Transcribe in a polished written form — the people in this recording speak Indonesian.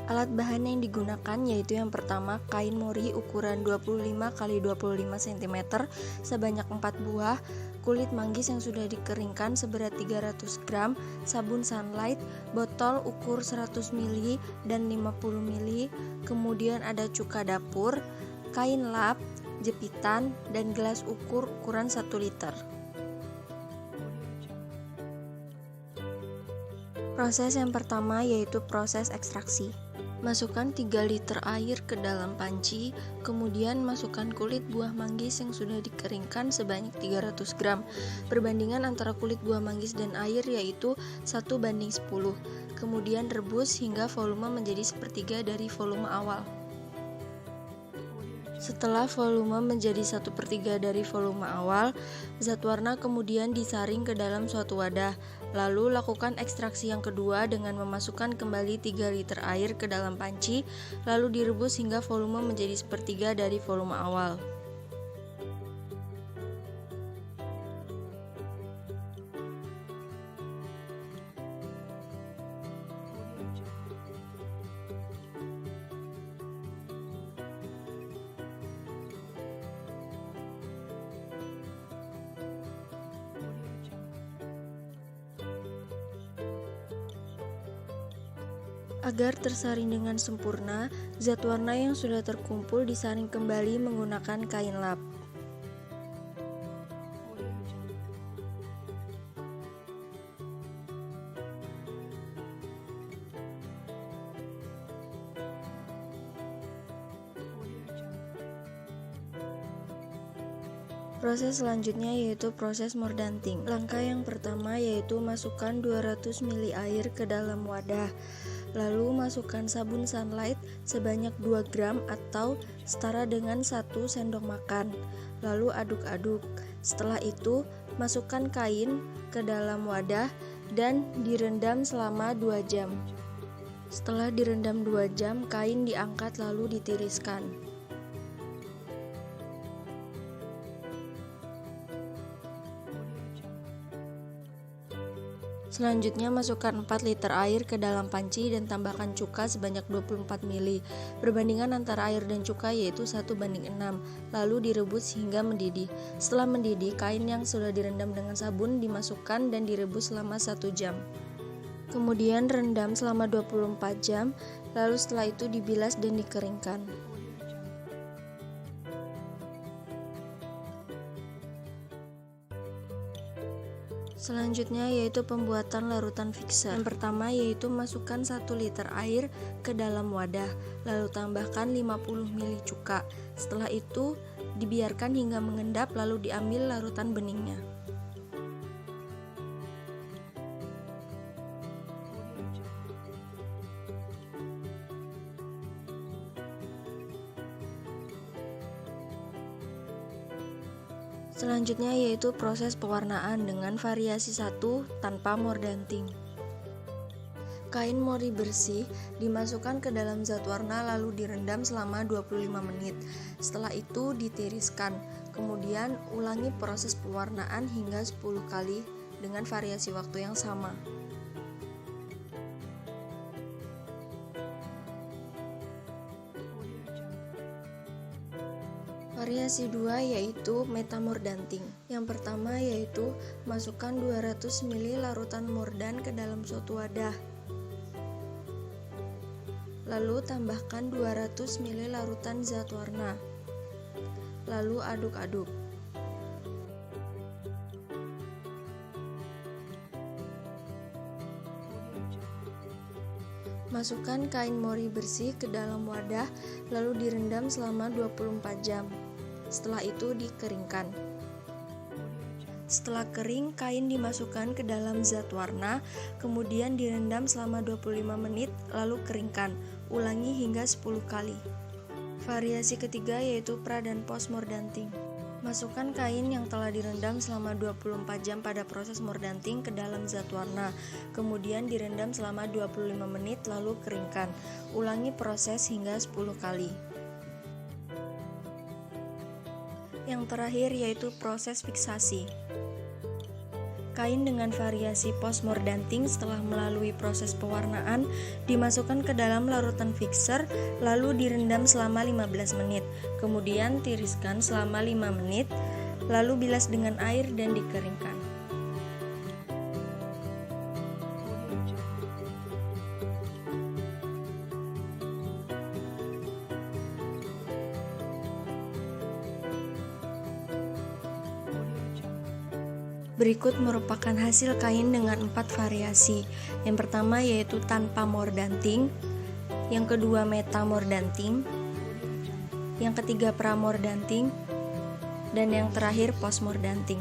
Alat bahan yang digunakan yaitu yang pertama kain mori ukuran 25 x 25 cm sebanyak 4 buah, kulit manggis yang sudah dikeringkan seberat 300 gram, sabun sunlight, botol ukur 100 ml dan 50 ml, kemudian ada cuka dapur, kain lap, jepitan, dan gelas ukur ukuran 1 liter. Proses yang pertama yaitu proses ekstraksi. Masukkan 3 liter air ke dalam panci, kemudian masukkan kulit buah manggis yang sudah dikeringkan sebanyak 300 gram. Perbandingan antara kulit buah manggis dan air yaitu 1:10. Kemudian rebus hingga volume menjadi sepertiga dari volume awal. Setelah volume menjadi 1/3 dari volume awal, zat warna kemudian disaring ke dalam suatu wadah. Lalu lakukan ekstraksi yang kedua dengan memasukkan kembali 3 liter air ke dalam panci, lalu direbus hingga volume menjadi sepertiga dari volume awal. Agar tersaring dengan sempurna, zat warna yang sudah terkumpul disaring kembali menggunakan kain lap. Proses selanjutnya yaitu proses mordanting. Langkah yang pertama yaitu masukkan 200 ml air ke dalam wadah. Lalu masukkan sabun sunlight sebanyak 2 gram atau setara dengan 1 sendok makan. Lalu aduk-aduk. Setelah itu, masukkan kain ke dalam wadah dan direndam selama 2 jam. Setelah direndam 2 jam, kain diangkat lalu ditiriskan. Selanjutnya masukkan 4 liter air ke dalam panci dan tambahkan cuka sebanyak 24 ml. Perbandingan antara air dan cuka yaitu 1:6. Lalu direbus hingga mendidih. Setelah mendidih, kain yang sudah direndam dengan sabun dimasukkan dan direbus selama 1 jam. Kemudian rendam selama 24 jam, lalu setelah itu dibilas dan dikeringkan. Selanjutnya yaitu pembuatan larutan fixer. Yang pertama yaitu masukkan 1 liter air ke dalam wadah, lalu tambahkan 50 ml cuka. Setelah itu dibiarkan hingga mengendap lalu diambil larutan beningnya. Selanjutnya yaitu proses pewarnaan dengan variasi 1 tanpa mordanting. Kain mori bersih dimasukkan ke dalam zat warna lalu direndam selama 25 menit. Setelah itu ditiriskan. Kemudian ulangi proses pewarnaan hingga 10 kali dengan variasi waktu yang sama. Variasi 2 yaitu metamordanting. Yang pertama yaitu masukkan 200 ml larutan mordan ke dalam suatu wadah. Lalu tambahkan 200 ml larutan zat warna. Lalu aduk-aduk. Masukkan kain mori bersih ke dalam wadah lalu direndam selama 24 jam. Setelah itu dikeringkan. Setelah kering, kain dimasukkan ke dalam zat warna, kemudian direndam selama 25 menit, lalu keringkan. Ulangi hingga 10 kali. Variasi ketiga yaitu pra dan post mordanting. Masukkan kain yang telah direndam selama 24 jam pada proses mordanting ke dalam zat warna, kemudian direndam selama 25 menit lalu keringkan. Ulangi proses hingga 10 kali. Yang terakhir yaitu proses fiksasi. Kain dengan variasi post-mordanting setelah melalui proses pewarnaan dimasukkan ke dalam larutan fixer lalu direndam selama 15 menit. Kemudian tiriskan selama 5 menit, lalu bilas dengan air dan dikeringkan. Berikut merupakan hasil kain dengan 4 variasi. Yang pertama yaitu tanpa mordanting, yang kedua metamordanting, yang ketiga pramordanting, dan yang terakhir postmordanting.